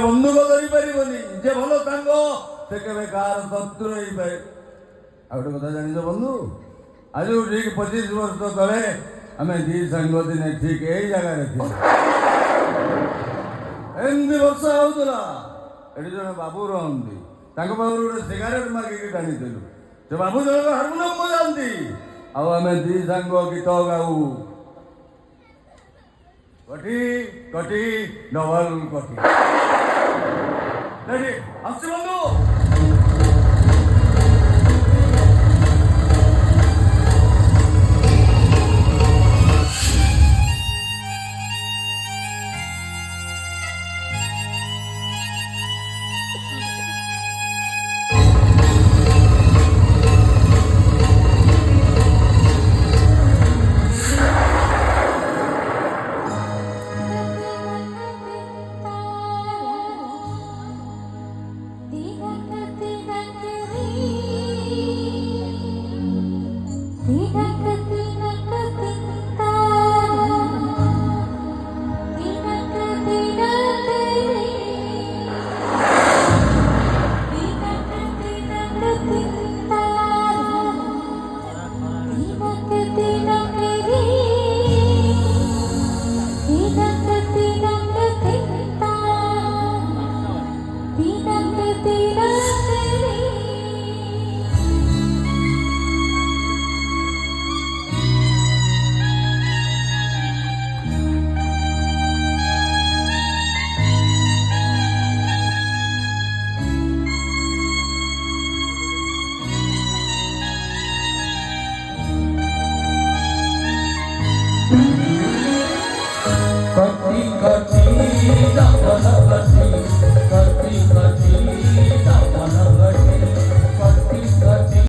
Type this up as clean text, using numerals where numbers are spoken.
ବନ୍ଧୁକ ଧରିପାରିବନି, ଯେ ଭଲ ସାଙ୍ଗ ସେ କେବେ କାହାର ଶତ୍ରୁ ହେଇପାରେ। ଆଉ ଗୋଟେ କଥା ଜାଣିଛ ବନ୍ଧୁ, ଆଜି ଠିକ 25 ବର୍ଷ ତଳେ ଆମେ ଦି ସାଙ୍ଗ ଦିନେ ଠିକ ଏଇ ଜାଗାରେ ଥିଲୁ। ଏମିତି ବର୍ଷା ହଉଥିଲା, ଏଠି ଜଣେ ବାବୁ ରହନ୍ତି, ତାଙ୍କ ପାଖରୁ ଗୋଟେ ସିଗାରେଟ ମାଗିକି ଟାଣିଥିଲୁ। ସେ ବାବୁ ଜଣକ ହାରମୋନିୟମ ବଜାନ୍ତି, ଆଉ ଆମେ ଦି ସାଙ୍ଗ ଗୀତ ଗାଉ। କଟି କଟି ଡବଲ କଟି। ଆସି ବନ୍ଧୁ